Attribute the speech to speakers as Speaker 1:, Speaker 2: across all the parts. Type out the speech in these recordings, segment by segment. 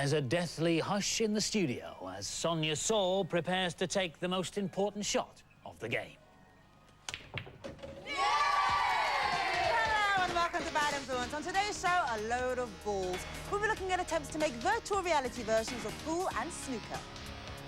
Speaker 1: There's a deathly hush in the studio as Sonia Saul prepares to take the most important shot of the game.
Speaker 2: Hello and welcome to Bad Influence. On today's show, a load of balls. We'll be looking at attempts to make virtual reality versions of pool and snooker.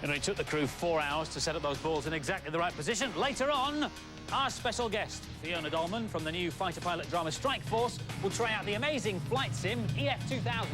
Speaker 1: And it took the crew 4 hours to set up those balls in exactly the right position. Later on, our special guest, Fiona Dolman from the new fighter pilot drama Strike Force, will try out the amazing flight sim EF2000.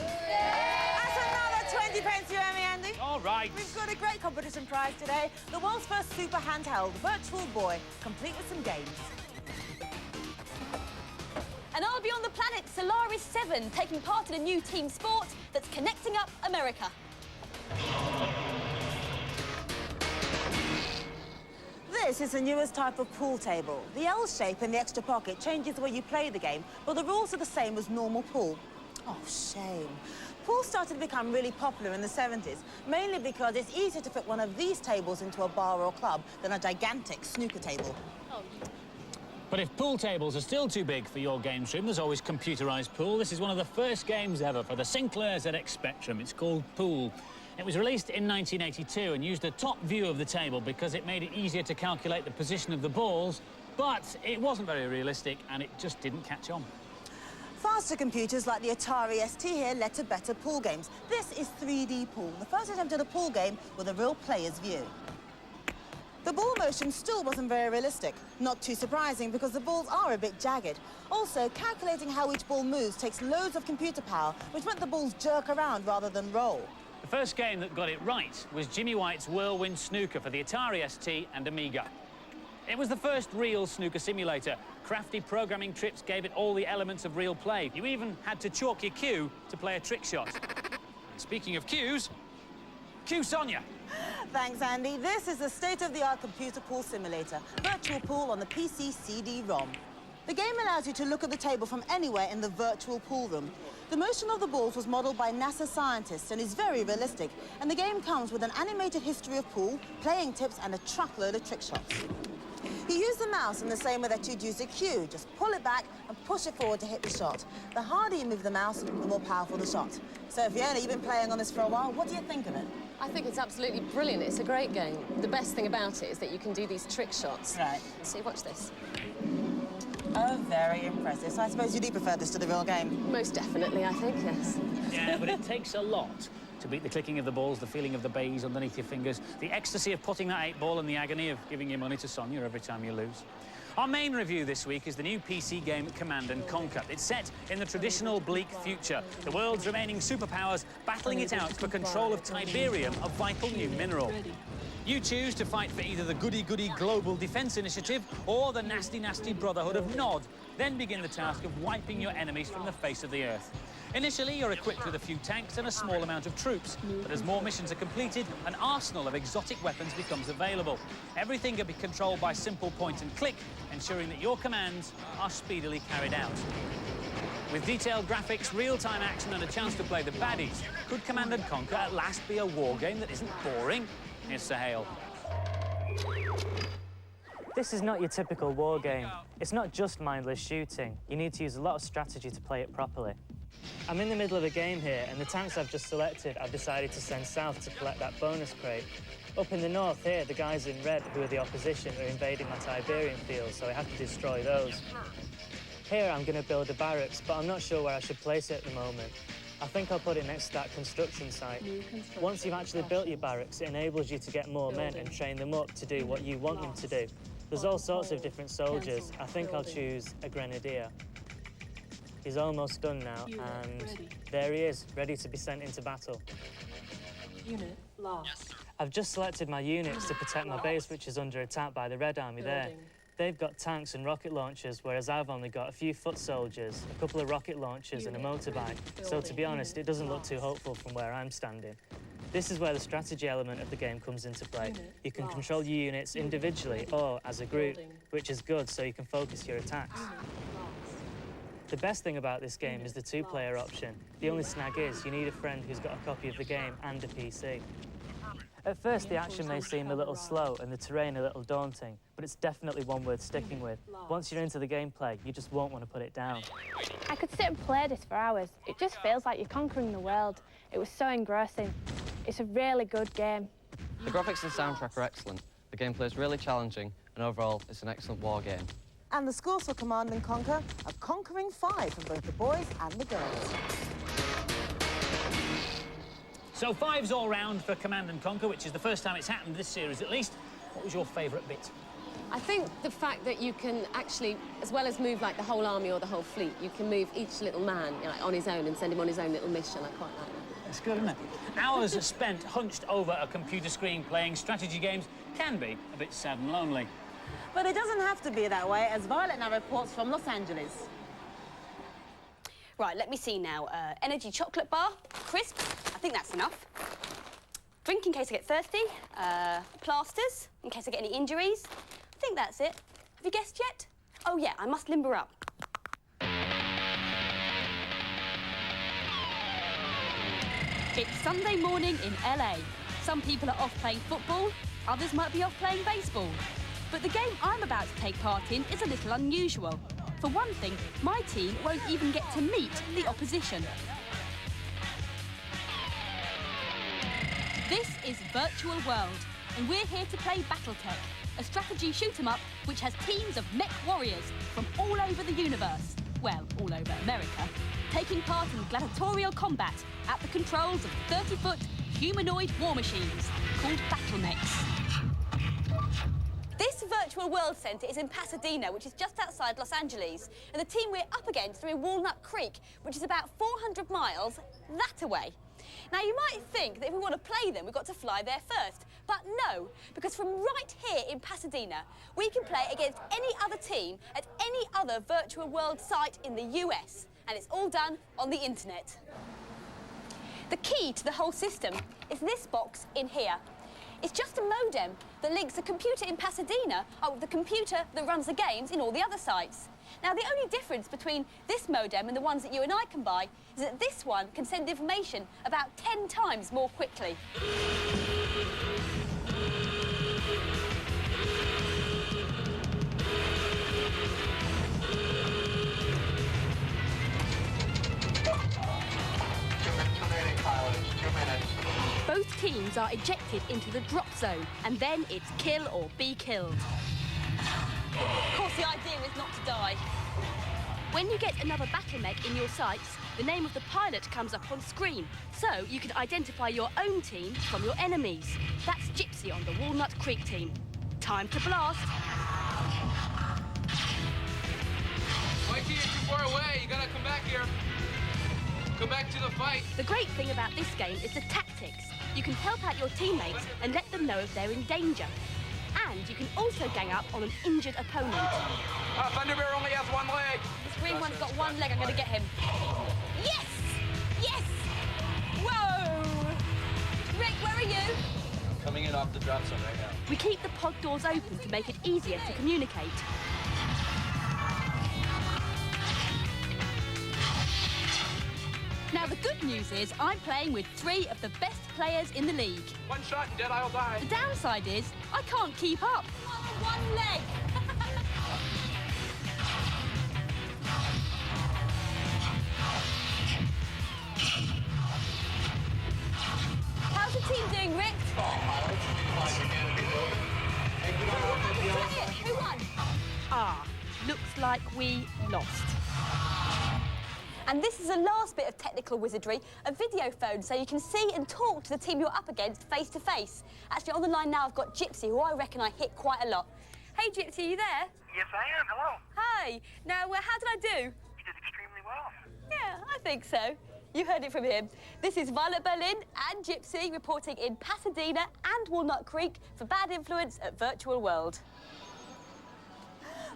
Speaker 2: That's another 20 pence you owe me, Andy.
Speaker 1: All right.
Speaker 2: We've got a great competition prize today. The world's first super handheld virtual boy, complete with some games.
Speaker 3: And I'll be on the planet Solaris 7, taking part in a new team sport that's connecting up America.
Speaker 2: This is the newest type of pool table. The L shape in the extra pocket changes the way you play the game, but the rules are the same as normal pool. Oh, shame. Pool started to become really popular in the 70s, mainly because it's easier to fit one of these tables into a bar or club than a gigantic snooker table.
Speaker 3: Oh.
Speaker 1: But if pool tables are still too big for your game stream, there's always computerised pool. This is one of the first games ever for the Sinclair ZX Spectrum. It's called Pool. It was released in 1982 and used a top view of the table because it made it easier to calculate the position of the balls, but it wasn't very realistic and it just didn't catch on.
Speaker 2: Faster computers like the Atari ST here led to better pool games. This is 3D pool, the first attempt at a pool game with a real player's view. The ball motion still wasn't very realistic. Not too surprising because the balls are a bit jagged. Also, calculating how each ball moves takes loads of computer power, which meant the balls jerk around rather than roll.
Speaker 1: The first game that got it right was Jimmy White's Whirlwind Snooker for the Atari ST and Amiga. It was the first real snooker simulator. Crafty programming tricks gave it all the elements of real play. You even had to chalk your cue to play a trick shot. And speaking of cues, cue Sonia.
Speaker 2: Thanks, Andy. This is the state-of-the-art computer pool simulator, virtual pool on the PC CD-ROM. The game allows you to look at the table from anywhere in the virtual pool room. The motion of the balls was modelled by NASA scientists and is very realistic, and the game comes with an animated history of pool, playing tips and a truckload of trick shots. You use the mouse in the same way that you'd use a cue. Just pull it back and push it forward to hit the shot. The harder you move the mouse, the more powerful the shot. So, Fiona, you've been playing on this for a while. What do you think of it?
Speaker 4: I think it's absolutely brilliant. It's a great game. The best thing about it is that you can do these trick shots.
Speaker 2: Right.
Speaker 4: See, watch this.
Speaker 2: Oh, very impressive. So I suppose you do prefer this to the real game?
Speaker 4: Most definitely, I think, yes.
Speaker 1: Yeah, but it takes a lot to beat the clicking of the balls, the feeling of the bays underneath your fingers, the ecstasy of putting that 8-ball and the agony of giving your money to Sonia every time you lose. Our main review this week is the new PC game Command & Conquer. It's set in the traditional bleak future, the world's remaining superpowers battling it out for control of Tiberium, a vital new mineral. You choose to fight for either the goody-goody Global Defence Initiative or the nasty Brotherhood of Nod, then begin the task of wiping your enemies from the face of the Earth. Initially, you're equipped with a few tanks and a small amount of troops, but as more missions are completed, an arsenal of exotic weapons becomes available. Everything can be controlled by simple point and click, ensuring that your commands are speedily carried out. With detailed graphics, real-time action and a chance to play the baddies, could Command & Conquer at last be a war game that isn't boring? Here's Sahel.
Speaker 5: This is not your typical war game. It's not just mindless shooting. You need to use a lot of strategy to play it properly. I'm in the middle of a game here, and the tanks I've just selected, I've decided to send south to collect that bonus crate. Up in the north here, the guys in red, who are the opposition, are invading my Tiberium fields, so I have to destroy those. Here, I'm going to build a barracks, but I'm not sure where I should place it at the moment. I think I'll put it next to that construction site. Once you've actually built your barracks, it enables you to get more men and train them up to do what you want them to do. There's all sorts of different soldiers. I think I'll choose a grenadier. He's almost done now, and there he is, ready to be sent into battle.
Speaker 6: Unit lost.
Speaker 5: I've just selected my units to protect my base, which is under attack by the Red Army there. They've got tanks and rocket launchers, whereas I've only got a few foot soldiers, a couple of rocket launchers and a motorbike. So to be honest, it doesn't look too hopeful from where I'm standing. This is where the strategy element of the game comes into play. You can control your units individually or as a group, which is good so you can focus your attacks. The best thing about this game is the two-player option. The only snag is you need a friend who's got a copy of the game and a PC. At first, the action may seem a little slow and the terrain a little daunting, but it's definitely one worth sticking with. Once you're into the gameplay, you just won't want to put it down.
Speaker 7: I could sit and play this for hours. It just feels like you're conquering the world. It was so engrossing. It's a really good game.
Speaker 8: The graphics and soundtrack are excellent. The gameplay is really challenging, and overall, it's an excellent war game.
Speaker 2: And the scores for Command and Conquer are conquering 5 from both the boys and the girls.
Speaker 1: So 5s all round for Command and Conquer, which is the first time it's happened this series at least. What was your favourite bit?
Speaker 4: I think the fact that you can actually, as well as move like the whole army or the whole fleet, you can move each little man on his own and send him on his own little mission. I quite like that.
Speaker 1: That's good, isn't it? Hours spent hunched over a computer screen playing strategy games can be a bit sad and lonely.
Speaker 2: But it doesn't have to be that way, as Violet now reports from Los Angeles.
Speaker 3: Right, let me see now. Energy chocolate bar, crisps, I think that's enough. Drink in case I get thirsty. Plasters, in case I get any injuries. I think that's it. Have you guessed yet? Oh, yeah, I must limber up. It's Sunday morning in LA. Some people are off playing football, others might be off playing baseball. But the game I'm about to take part in is a little unusual. For one thing, my team won't even get to meet the opposition. This is Virtual World, and we're here to play Battletech, a strategy shoot-'em-up which has teams of mech warriors from all over the universe, well, all over America, taking part in gladiatorial combat at the controls of 30-foot humanoid war machines called Battlemechs. This Virtual World Centre is in Pasadena, which is just outside Los Angeles, and the team we're up against are in Walnut Creek, which is about 400 miles that away. Now, you might think that if we want to play them, we've got to fly there first. But no, because from right here in Pasadena, we can play against any other team at any other Virtual World site in the US. And it's all done on the internet. The key to the whole system is this box in here. It's just a modem that links the computer in Pasadena up with the computer that runs the games in all the other sites. Now, the only difference between this modem and the ones that you and I can buy is that this one can send information about 10 times more quickly. Both teams are ejected into the drop zone, and then it's kill or be killed. Of course, the idea is not to die. When you get another battle mech in your sights, the name of the pilot comes up on screen, so you can identify your own team from your enemies. That's Gypsy on the Walnut Creek team. Time to blast.
Speaker 9: Mikey, you're too far away. You gotta come back here. Come back to the fight.
Speaker 3: The great thing about this game is the tactics. You can help out your teammates and let them know if they're in danger. And you can also gang up on an injured opponent.
Speaker 9: Thunderbear only has one leg.
Speaker 3: This green one's got one leg. I'm going to get him. Yes! Yes! Whoa! Rick, where are you?
Speaker 9: Coming in off the drop zone right now.
Speaker 3: We keep the pod doors open to make it easier to communicate. Now, the good news is I'm playing with 3 of the best players in the league.
Speaker 9: One shot and Deadeye will die.
Speaker 3: The downside is I can't keep up. One leg. How's the team doing, Rick? Who won? Ah, looks like we lost. And this is the last bit of technical wizardry, a video phone, so you can see and talk to the team you're up against face to face. Actually, on the line now, I've got Gypsy, who I reckon I hit quite a lot. Hey, Gypsy, are you there?
Speaker 10: Yes, I am. Hello.
Speaker 3: Hi. Now, how did I do?
Speaker 10: You did extremely well.
Speaker 3: Yeah, I think so. You heard it from him. This is Violet Berlin and Gypsy reporting in Pasadena and Walnut Creek for Bad Influence at Virtual World.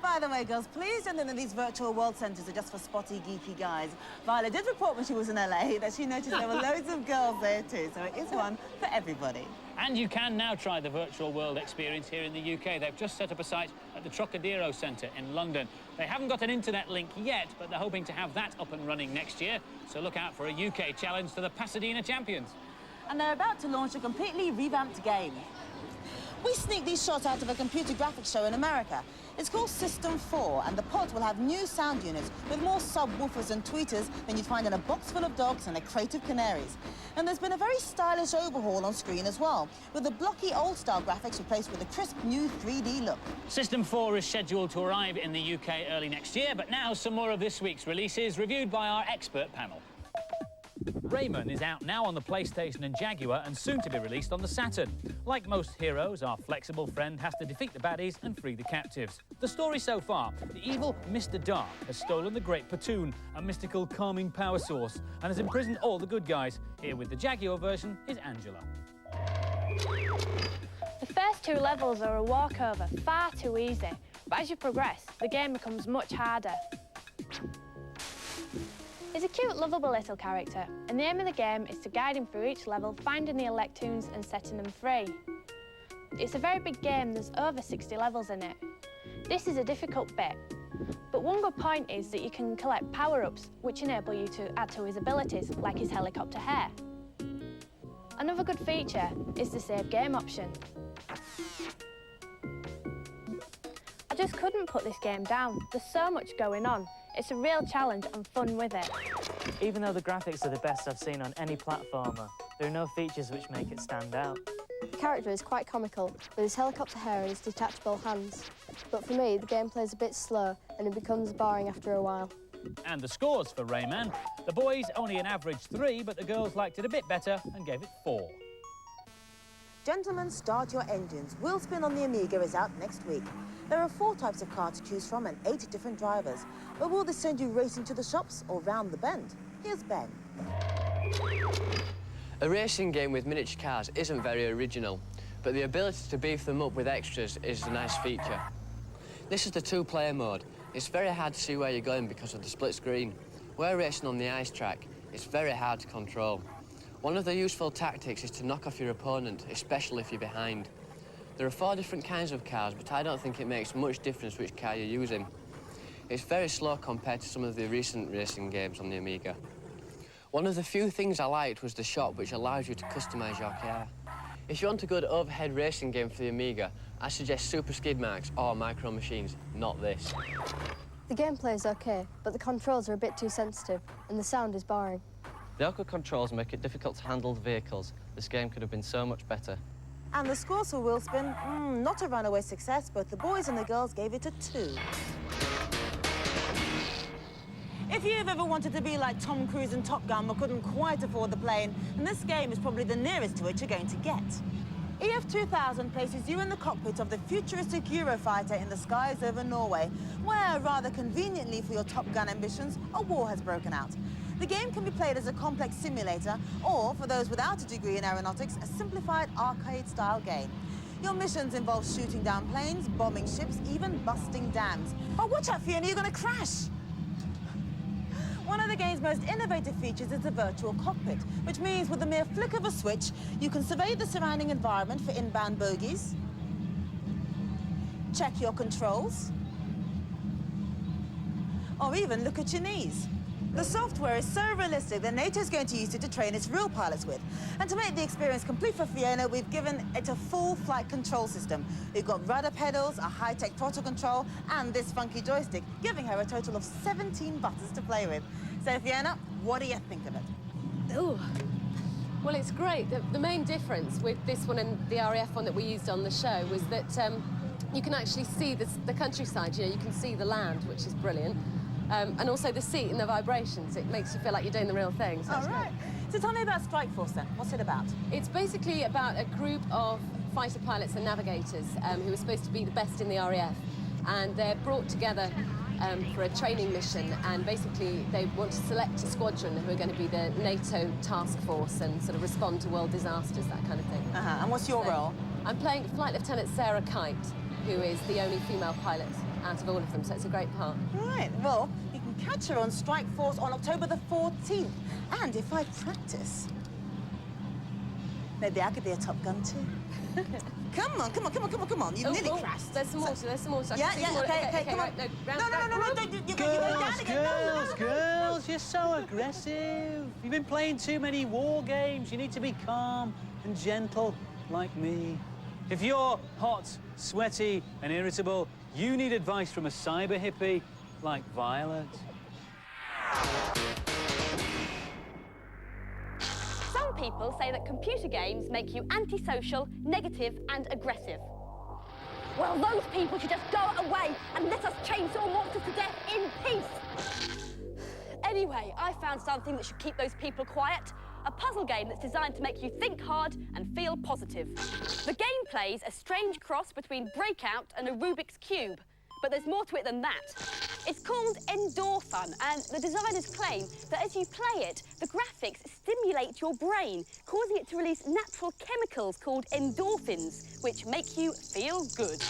Speaker 2: By the way, girls, please don't think that these virtual world centres are just for spotty, geeky guys. Violet did report when she was in LA that she noticed there were loads of girls there too, so it is one for everybody.
Speaker 1: And you can now try the virtual world experience here in the UK. They've just set up a site at the Trocadero Centre in London. They haven't got an internet link yet, but they're hoping to have that up and running next year. So look out for a UK challenge to the Pasadena champions.
Speaker 2: and they're about to launch a completely revamped game. We sneaked these shots out of a computer graphics show in America. It's called System 4, and the pods will have new sound units with more subwoofers and tweeters than you'd find in a box full of dogs and a crate of canaries. And there's been a very stylish overhaul on screen as well, with the blocky old-style graphics replaced with a crisp new 3D look.
Speaker 1: System 4 is scheduled to arrive in the UK early next year, but now some more of this week's releases reviewed by our expert panel. Rayman is out now on the PlayStation and Jaguar and soon to be released on the Saturn. Like most heroes, our flexible friend has to defeat the baddies and free the captives. The story so far, the evil Mr. Dark has stolen the Great Platoon, a mystical calming power source, and has imprisoned all the good guys. Here with the Jaguar version is Angela.
Speaker 7: The first 2 levels are a walkover, far too easy, but as you progress, the game becomes much harder. He's a cute, lovable little character, and the aim of the game is to guide him through each level, finding the Electoons and setting them free. It's a very big game, there's over 60 levels in it. This is a difficult bit, but one good point is that you can collect power-ups, which enable you to add to his abilities, like his helicopter hair. Another good feature is the save game option. I just couldn't put this game down, there's so much going on. It's a real challenge and fun with it.
Speaker 5: Even though the graphics are the best I've seen on any platformer, there are no features which make it stand out.
Speaker 11: The character is quite comical, with his helicopter hair and his detachable hands. But for me, the gameplay is a bit slow, and it becomes boring after a while.
Speaker 1: And the scores for Rayman. The boys only an average 3, but the girls liked it a bit better and gave it 4.
Speaker 2: Gentlemen, start your engines. Wheel Spin on the Amiga is out next week. There are 4 types of cars to choose from and 8 different drivers. But will this send you racing to the shops or round the bend? Here's Ben.
Speaker 12: A racing game with miniature cars isn't very original, but the ability to beef them up with extras is a nice feature. This is the 2-player mode. It's very hard to see where you're going because of the split screen. Where racing on the ice track, it's very hard to control. One of the useful tactics is to knock off your opponent, especially if you're behind. There are 4 different kinds of cars, but I don't think it makes much difference which car you're using. It's very slow compared to some of the recent racing games on the Amiga. One of the few things I liked was the shop, which allows you to customise your car. If you want a good overhead racing game for the Amiga, I suggest Super Skid Marks or Micro Machines, not this.
Speaker 11: The gameplay is okay, but the controls are a bit too sensitive, and the sound is boring.
Speaker 8: The awkward controls make it difficult to handle the vehicles. This game could have been so much better.
Speaker 2: And the scores for Wheel Spin, not a runaway success. Both the boys and the girls gave it a 2. If you've ever wanted to be like Tom Cruise in Top Gun but couldn't quite afford the plane, then this game is probably the nearest to it you're going to get. EF2000 places you in the cockpit of the futuristic Eurofighter in the skies over Norway, where, rather conveniently for your Top Gun ambitions, a war has broken out. The game can be played as a complex simulator, or, for those without a degree in aeronautics, a simplified arcade-style game. Your missions involve shooting down planes, bombing ships, even busting dams. Oh, watch out, Fiona, you're going to crash! One of the game's most innovative features is the virtual cockpit, which means with the mere flick of a switch, you can survey the surrounding environment for inbound bogies, check your controls, or even look at your knees. The software is so realistic that NATO's going to use it to train its real pilots with. And to make the experience complete for Fiona, we've given it a full flight control system. We've got rudder pedals, a high-tech throttle control, and this funky joystick, giving her a total of 17 buttons to play with. So, Fiona, what do you think of it?
Speaker 4: Ooh. Well, it's great. The main difference with this one and the RAF one that we used on the show was that you can actually see the countryside. You know, you can see the land, which is brilliant. And also the seat and the vibrations. It makes you feel like you're doing the real thing. So
Speaker 2: all right. So tell me about Strike Force then. What's it about?
Speaker 4: It's basically about a group of fighter pilots and navigators who are supposed to be the best in the RAF. And they're brought together for a training mission, and basically they want to select a squadron who are going to be the NATO task force and sort of respond to world disasters, that kind of thing.
Speaker 2: And what's your role?
Speaker 4: I'm playing Flight Lieutenant Sarah Kite, who is the only female pilot out of all of them, so it's a great part.
Speaker 2: Right, well, you can catch her on Strike Force on October the 14th. And if I practice... Maybe I could be a Top Gun too. Come on, come on, come on, come on, come on. You nearly crashed.
Speaker 4: There's some more, there's some more. So
Speaker 2: yeah, yeah, okay, come on.
Speaker 4: Right,
Speaker 2: No,
Speaker 1: Girls, you're so aggressive. You've been playing too many war games. You need to be calm and gentle like me. If you're hot, sweaty and irritable, you need advice from a cyber hippie like Violet.
Speaker 3: Some people say that computer games make you antisocial, negative and aggressive. Well, those people should just go away and let us chainsaw monsters to death in peace. Anyway, I found something that should keep those people quiet. A puzzle game that's designed to make you think hard and feel positive. The game plays a strange cross between Breakout and a Rubik's Cube. But there's more to it than that. It's called Endorfun, and the designers claim that as you play it, the graphics stimulate your brain, causing it to release natural chemicals called endorphins, which make you feel good.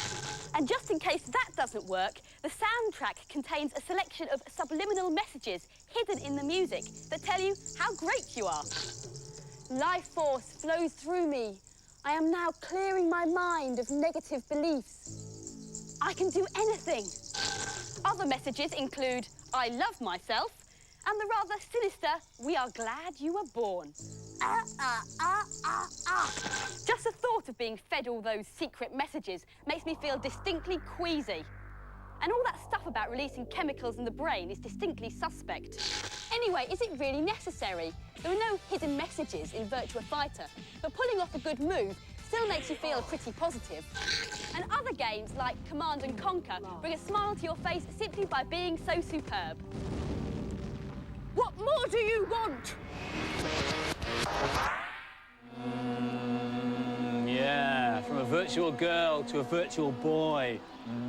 Speaker 3: And just in case that doesn't work, the soundtrack contains a selection of subliminal messages hidden in the music that tell you how great you are. Life force flows through me. I am now clearing my mind of negative beliefs. I can do anything. Other messages include, I love myself, and the rather sinister, we are glad you were born. Just the thought of being fed all those secret messages makes me feel distinctly queasy. And all that stuff about releasing chemicals in the brain is distinctly suspect. Anyway, is it really necessary? There are no hidden messages in Virtua Fighter, but pulling off a good move still makes you feel pretty positive. And other games like Command & Conquer bring a smile to your face simply by being so superb. What more do you want?
Speaker 1: Yeah, from a virtual girl to a virtual boy.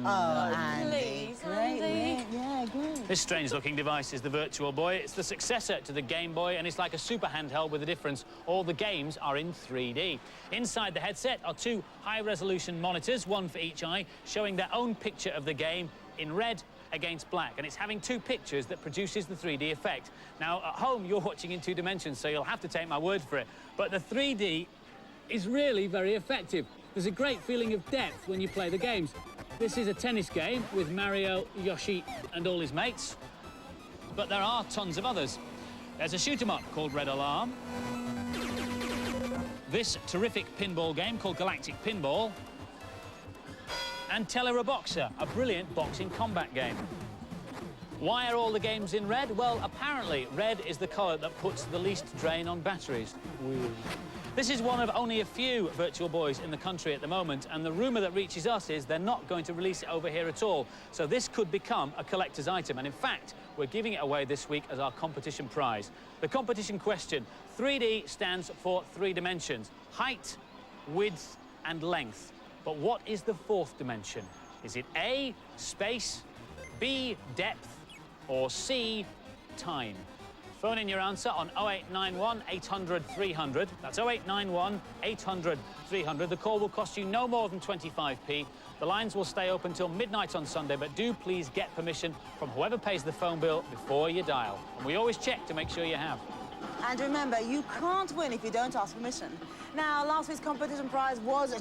Speaker 2: Oh, Andy. Great. Yeah, great.
Speaker 1: This strange-looking device is the Virtual Boy. It's the successor to the Game Boy, and it's like a super handheld with a difference. All the games are in 3D. Inside the headset are two high-resolution monitors, one for each eye, showing their own picture of the game in red against black, and it's having two pictures that produces the 3D effect. Now, at home, you're watching in 2 dimensions, so you'll have to take my word for it, but the 3D is really very effective. There's a great feeling of depth when you play the games. This is a tennis game with Mario, Yoshi and all his mates, but there are tons of others. There's a shoot-'em-up called Red Alarm, this terrific pinball game called Galactic Pinball, and Teleraboxer, a brilliant boxing combat game. Why are all the games in red? Well, apparently red is the colour that puts the least drain on batteries. Weird. This is one of only a few Virtual Boys in the country at the moment, and the rumour that reaches us is they're not going to release it over here at all. So this could become a collector's item, and in fact, we're giving it away this week as our competition prize. The competition question: 3D stands for 3 dimensions: height, width and length. But what is the 4th dimension? Is it A, space, B, depth, or C, time? Phone in your answer on 0891 800 300. That's 0891 800 300. The call will cost you no more than 25p. The lines will stay open till midnight on Sunday, but do please get permission from whoever pays the phone bill before you dial. And we always check to make sure you have.
Speaker 2: And remember, you can't win if you don't ask permission. Now, last week's competition prize was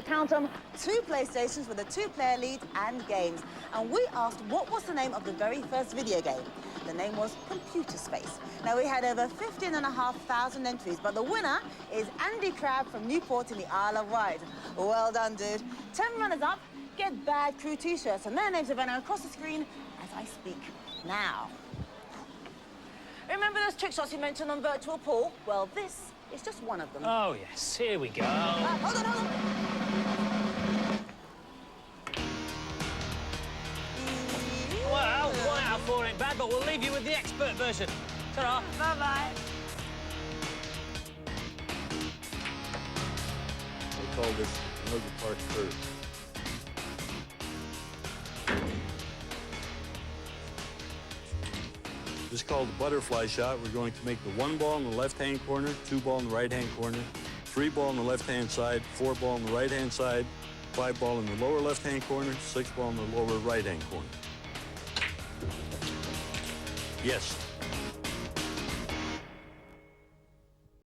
Speaker 2: count them, 2 PlayStations with a 2-player lead and games. And we asked what was the name of the very first video game. The name was Computer Space. Now, we had over 15,500 entries, but the winner is Andy Crabb from Newport in the Isle of Wight. Well done, dude. 10 runners-up get Bad Crew T-shirts, and their names are running across the screen as I speak now. Remember those trick shots you mentioned on Virtual Pool? Well, this is just one of them.
Speaker 1: Oh, yes, here we go.
Speaker 2: Hold on.
Speaker 1: Well, quite out for it, bad, but we'll leave you with the expert version. Ta-ra.
Speaker 2: Bye-bye.
Speaker 13: I call this another part first. This is called the butterfly shot. We're going to make the 1 ball in the left-hand corner, 2 ball in the right-hand corner, 3 ball on the left-hand side, 4 ball on the right-hand side, 5 ball in the lower left-hand corner, 6 ball in the lower right-hand corner. Yes.